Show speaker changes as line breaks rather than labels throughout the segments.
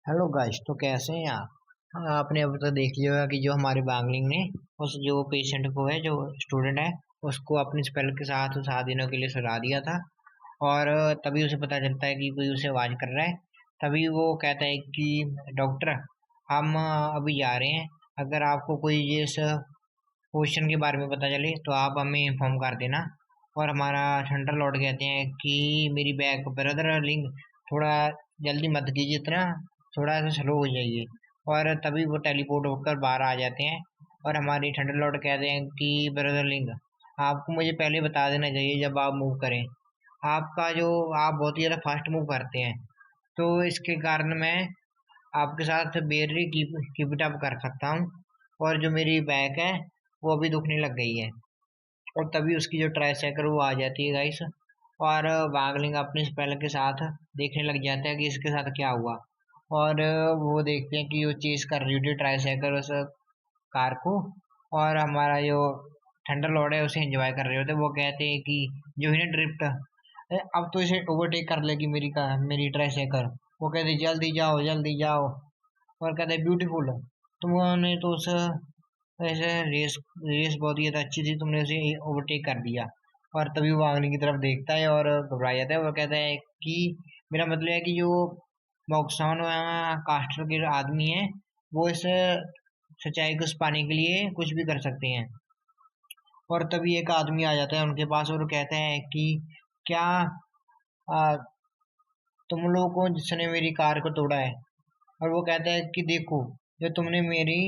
Hello guys, तो कैसे हैं आप। आपने अब तो देख लिया होगा कि जो हमारे बांगलिंग ने उस जो पेशेंट को है, जो स्टूडेंट है, उसको अपने स्पेल के साथ 7 दिनों के लिए सुला दिया था। और तभी उसे पता चलता है कि कोई उसे आवाज कर रहा है। तभी वो कहता है कि डॉक्टर, हम अभी जा रहे हैं। अगर आपको कोई ये इस क्वेश्चन के बारे में पता चले तो आप हमें इन्फॉर्म कर देना। और हमारा थंडर लॉर्ड कहते हैं कि मेरी बैक ब्रदर लिंग, थोड़ा जल्दी मत कीजिए, इतना थोड़ा सा स्लो हो जाइए। और तभी वो टेलीपोर्ट होकर बाहर आ जाते हैं। और हमारी थंडर लॉर्ड कहते हैं कि ब्रदर लिंग, आपको मुझे पहले बता देना चाहिए जब आप मूव करें। आपका जो आप बहुत ही ज़्यादा फास्ट मूव करते हैं, तो इसके कारण मैं आपके साथ बेरली कीप इट अप कर सकता हूँ। और जो मेरी बैक है वो अभी दुखने लग गई है। और तभी उसकी जो ट्राइसाइकिल वो आ जाती है गाइस। और वागलिंग अपने स्पेल के साथ देखने लग जाता है कि इसके साथ क्या हुआ। और वो देखते हैं कि वो चेस कर रही होती है ट्राइसाइकिल उस कार को। और हमारा जो थंडर लॉर्ड है उसे एंजॉय कर रहे होते हैं। वो कहते हैं कि जो है ना ड्रिफ्ट, अब तो इसे ओवरटेक कर लेगी मेरी ट्राइसाइकिल। वो कहते हैं जल्दी जाओ जल्दी जाओ। और कहते हैं ब्यूटीफुल, तुमने तो उस ऐसे रेस रेस बहुत ही ज़्यादा अच्छी थी, तुमने उसे ओवरटेक कर दिया। और तभी वो आगने की तरफ देखता है और घबरा जाता है। वो कहता है कि मेरा मतलब है कि जो मॉक्सॉन कास्टर के आदमी हैं, वो इस सच्चाई को छुपाने के लिए कुछ भी कर सकते हैं। और तभी एक आदमी आ जाता है उनके पास और कहता है कि क्या आ, तुम लोगों को जिसने मेरी कार को तोड़ा है। और वो कहता है कि देखो, जो तुमने मेरी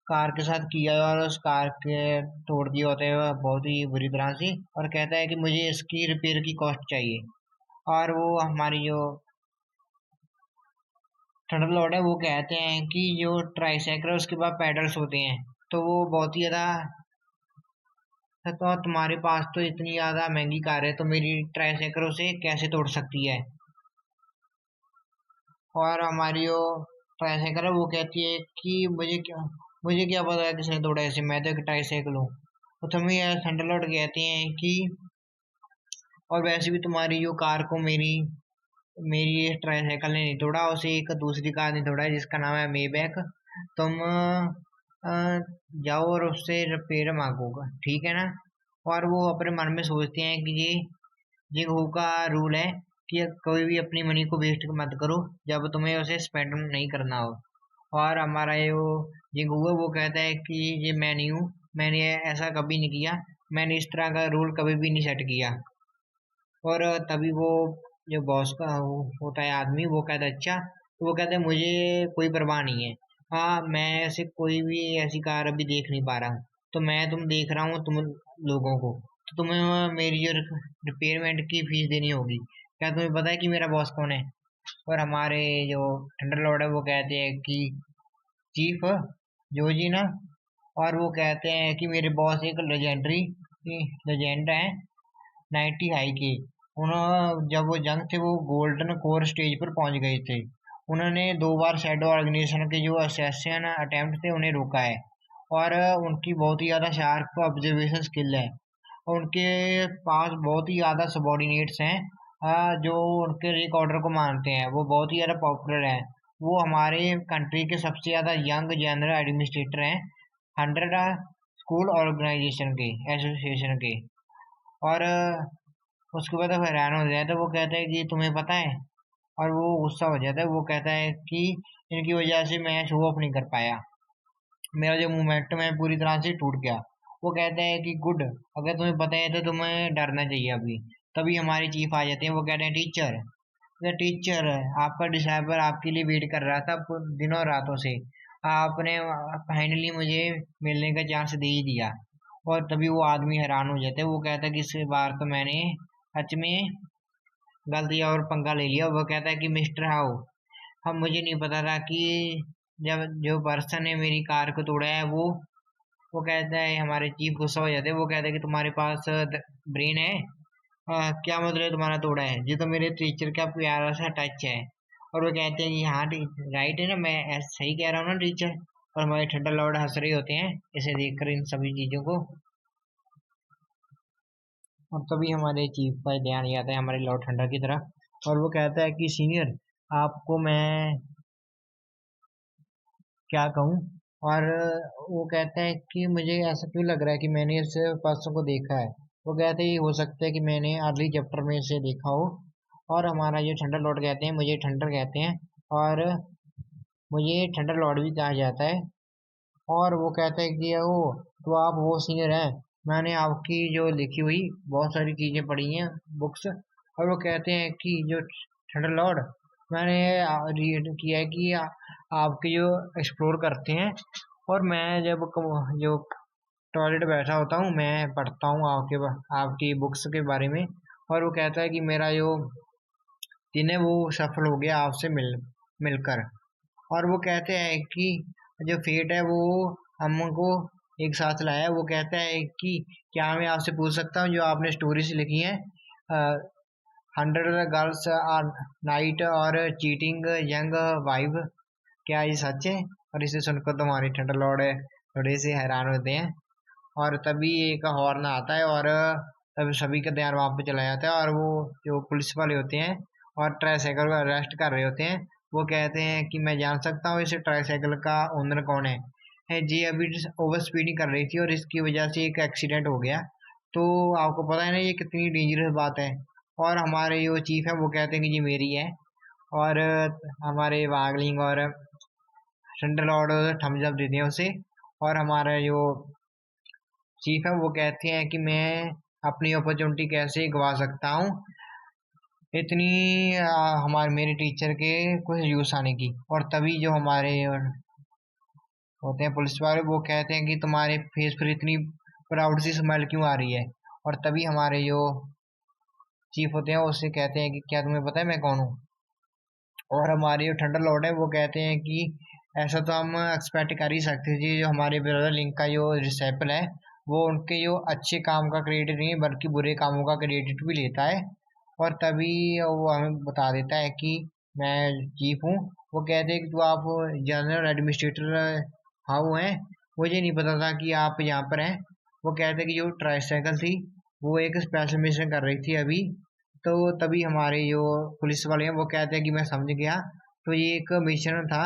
कार के साथ किया है और उस कार के तोड़ दिए होते हैं बहुत ही बुरी तरह से। और कहता है कि मुझे इसकी रिपेयर की कॉस्ट चाहिए। और वो हमारी जो थंडर लॉर्ड है वो कहते हैं कि जो ट्राईसाइकिल है उसके पास पैडल्स होते हैं, तो वो बहुत ही ज्यादा, तो तुम्हारे पास तो इतनी ज्यादा महंगी कार है तो मेरी ट्राईसाइकिल उसे कैसे तोड़ सकती है। और हमारी जो ट्राईसाइकिल है वो कहती है कि मुझे क्या पता है किसने तोड़ा, ऐसे मैं तो एक ट्राईसाइकिल हूँ। तो तुम्हें यार थंडरलॉर्ड कहते हैं कि और वैसे भी तुम्हारी जो कार को मेरी मेरी ये ट्राईसाइकिल ने नहीं तोड़ा, उसे एक दूसरी कार ने तोड़ा है जिसका नाम है मेबैक। तुम जाओ और उससे रिपेयर मांगोगा, ठीक है ना। और वो अपने मन में सोचते हैं कि ये जिंगहू का रूल है कि कोई भी अपनी मनी को वेस्ट मत करो जब तुम्हें उसे स्पेंड नहीं करना हो। और हमारा ये वो जिंगहू है वो कहता है कि ये मैं नहीं हूँ, मैंने ऐसा कभी नहीं किया, मैंने इस तरह का रूल कभी भी नहीं सेट किया। और तभी वो जो बॉस का होता है आदमी, वो कहता है अच्छा, तो वो कहते हैं मुझे कोई परवाह नहीं है। हाँ, मैं ऐसे कोई भी ऐसी कार अभी देख नहीं पा रहा हूँ, तो मैं तुम देख रहा हूँ तुम लोगों को, तो तुम्हें मेरी जो रिपेयरमेंट की फीस देनी होगी। क्या तुम्हें पता है कि मेरा बॉस कौन है। और हमारे जो थंडर लॉर्ड है वो कहते हैं कि चीफ जोजी ना। और वो कहते हैं कि मेरे बॉस एक लेजेंड है, 90 हाई के। उन्होंने जब वो जंग थे वो गोल्डन कोर स्टेज पर पहुंच गए थे। उन्होंने 2 बार शैडो ऑर्गेनाइजेशन के जो असैसिन अटेम्प्ट थे उन्हें रोका है। और उनकी बहुत ही ज़्यादा शार्प ऑब्जर्वेशन स्किल है। और उनके पास बहुत ही ज़्यादा सबॉर्डिनेट्स हैं, जो उनके एक ऑर्डर को मानते हैं। वो बहुत ही ज़्यादा पॉपुलर हैं। वो हमारे कंट्री के सबसे ज़्यादा यंग जनरल एडमिनिस्ट्रेटर हैं, 100 स्कूल ऑर्गेनाइजेशन के एसोसिएशन के। और उसके बाद वो हैरान हो जाता है। वो कहता है कि तुम्हें पता है, और वो गुस्सा हो जाता है। वो कहता है कि इनकी वजह से मैं शो ऑफ नहीं कर पाया, मेरा जो मोमेंटम है पूरी तरह से टूट गया। वो कहता है कि गुड, अगर तुम्हें पता है तो तुम्हें डरना चाहिए अभी। तभी हमारे चीफ आ जाते हैं। वो कहते हैं टीचर, टीचर, आपका डिसाइबर आपके लिए वेट कर रहा था दिनों रातों से। आपने फाइनली मुझे मिलने का चांस दे ही दिया। और तभी वो आदमी हैरान हो जाता है। वो कहता है कि इस बार तो मैंने सच में गलती और पंगा ले लिया। वो कहता है कि मिस्टर हाउ, हम मुझे नहीं पता था कि जब जो पर्सन ने मेरी कार को तोड़ा है वो कहता है, हमारे चीफ गुस्सा हो जाते हैं। वो कहता है कि तुम्हारे पास ब्रेन है। क्या मतलब है तुम्हारा तोड़ा है, ये तो मेरे टीचर का प्यारा सा टच है। और वो कहते हैं कि हाँ राइट है ना, मैं सही कह रहा हूँ ना टीचर। और हमारे ठंडा लौट हंस रहे होते हैं इसे देखकर, इन सभी चीजों को। और तभी हमारे चीफ का ध्यान जाता है हमारे लॉर्ड ठंडा की तरफ। और वो कहता है कि सीनियर, आपको मैं क्या कहूँ। और वो कहता है कि मुझे ऐसा क्यों लग रहा है कि मैंने इस पर्सन को देखा है। वो कहते हैं हो सकता है कि मैंने अर्ली चैप्टर में इसे देखा हो। और हमारा जो थंडर लॉर्ड कहते हैं, मुझे थंडर कहते हैं और मुझे थंडर लॉर्ड भी कहा जाता है। और वो कहता है कि ओ तो आप वो सीनियर हैं, मैंने आपकी जो लिखी हुई बहुत सारी चीज़ें पढ़ी हैं, बुक्स। और वो कहते हैं कि जो थंडर लॉर्ड, मैंने रीड किया है कि आपके जो एक्सप्लोर करते हैं। और मैं जब जो टॉयलेट बैठा होता हूँ मैं पढ़ता हूँ आपकी बुक्स के बारे में। और वो कहता है कि मेरा जो दिन है वो सफल हो गया आपसे मिलकर। और वो कहते हैं कि जो फेट है वो हमको एक साथ लाया है। वो कहता है कि क्या मैं आपसे पूछ सकता हूँ जो आपने स्टोरीज लिखी हैं, 100 गर्ल्स आर नाइट और चीटिंग यंग वाइफ, क्या ये सच है? और इसे सुनकर तुम्हारे ठंडा लौड़े थोड़े से हैरान होते हैं। और तभी एक हॉर्न आता है और तभी सभी का ध्यान वहां पे चला जाता है। और वो जो पुलिस वाले होते हैं और ट्राईसाइकिल को अरेस्ट कर रहे होते हैं, वो कहते हैं कि मैं जान सकता हूँ इस ट्राईसाइकिल का ओनर कौन है जी अभी ओवर स्पीडिंग कर रही थी और इसकी वजह से एक एक्सीडेंट हो गया। तो आपको पता है ना ये कितनी डेंजरस बात है। और हमारे जो चीफ है वो कहते हैं कि जी मेरी है। और हमारे वागलिंग और थंडर लॉर्ड थम्स अप देते हैं उसे। और हमारा जो चीफ है वो कहते हैं कि मैं अपनी अपॉर्चुनिटी कैसे गवा सकता हूँ इतनी हमारे मेरे टीचर के कुछ यूज आने की। और तभी जो हमारे होते हैं पुलिस वाले वो कहते हैं कि तुम्हारे फेस पर इतनी प्राउड सी स्माइल क्यों आ रही है। और तभी हमारे जो चीफ होते हैं उससे कहते हैं कि क्या तुम्हें पता है मैं कौन हूँ। और हमारे जो थंडर लॉर्ड है वो कहते हैं कि ऐसा तो हम एक्सपेक्ट कर ही सकते थे, जो हमारे ब्रदर लिंक का जो डिसेबल है वो उनके जो अच्छे काम का क्रेडिट नहीं बल्कि बुरे कामों का क्रेडिट भी लेता है। और तभी वो हमें बता देता है कि मैं चीफ हूँ। वो कहते हैं कि तो आप जनरल एडमिनिस्ट्रेटर हाउ हैं, मुझे नहीं पता था कि आप यहाँ पर हैं। वो कहते हैं कि जो ट्राईसाइकिल थी वो एक स्पेशल मिशन कर रही थी अभी। तो तभी हमारे जो पुलिस वाले हैं वो कहते हैं कि मैं समझ गया, तो ये एक मिशन था,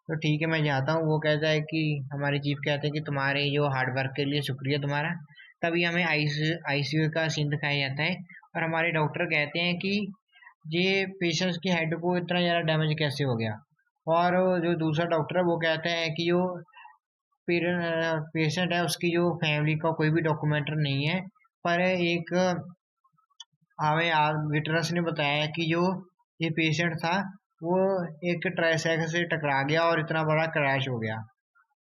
तो ठीक है मैं जाता हूँ। वो कहता है कि हमारे चीफ कहते हैं कि तुम्हारे जो हार्डवर्क के लिए शुक्रिया तुम्हारा। तभी हमें आईसीयू का सीन दिखाया जाता है। और हमारे डॉक्टर कहते हैं कि ये पेशेंट्स के हेड को इतना ज़्यादा डैमेज कैसे हो गया। और जो दूसरा डॉक्टर है वो कहता है कि जो पेशेंट है उसकी जो फैमिली का कोई भी डॉक्यूमेंटर नहीं है। पर एक हमें विटनेस ने बताया कि जो ये पेशेंट था वो एक ट्राईसाइकिल से टकरा गया और इतना बड़ा क्रैश हो गया।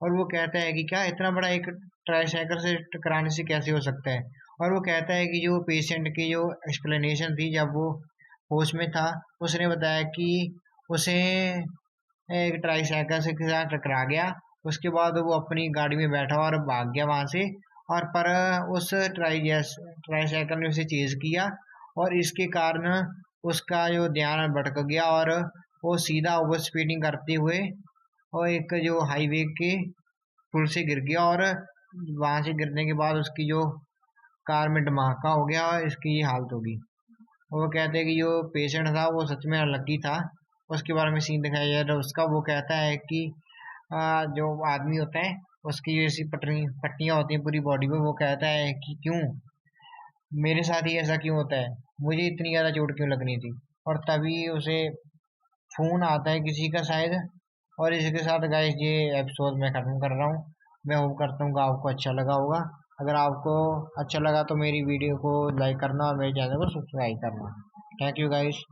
और वो कहता है कि क्या इतना बड़ा एक ट्राईसाइकिल से टकराने से कैसे हो सकता है। और वो कहता है कि जो पेशेंट की जो एक्सप्लेनेशन थी जब वो होश में था, उसने बताया कि उसे एक ट्राईसाइकिल से के साथ टकरा गया। उसके बाद वो अपनी गाड़ी में बैठा और भाग गया वहां से। और पर उस ट्राईसाइकिल ने उसे चेज किया और इसके कारण उसका जो ध्यान भटक गया और वो सीधा ओवर स्पीडिंग करते हुए और एक जो हाईवे के पुल से गिर गया। और वहां से गिरने के बाद उसकी जो कार में धमाका हो गया और इसकी ये हालत होगी। वो कहते हैं कि जो पेशेंट था वो सच में अनलकी था। उसके बारे में सीन दिखाया जा रहा है उसका। वो कहता है कि जो आदमी होता है उसकी जैसी पट्टियां होती हैं पूरी बॉडी में। वो कहता है कि क्यों मेरे साथ ही ऐसा क्यों होता है, मुझे इतनी ज़्यादा चोट क्यों लगनी थी। और तभी उसे फोन आता है किसी का शायद। और इसके साथ गाइस ये एपिसोड मैं खत्म कर रहा हूँ। मैं होप करता हूँ कि आपको अच्छा लगा होगा। अगर आपको अच्छा लगा तो मेरी वीडियो को लाइक करना और मेरे चैनल को सब्सक्राइब करना। Thank you guys.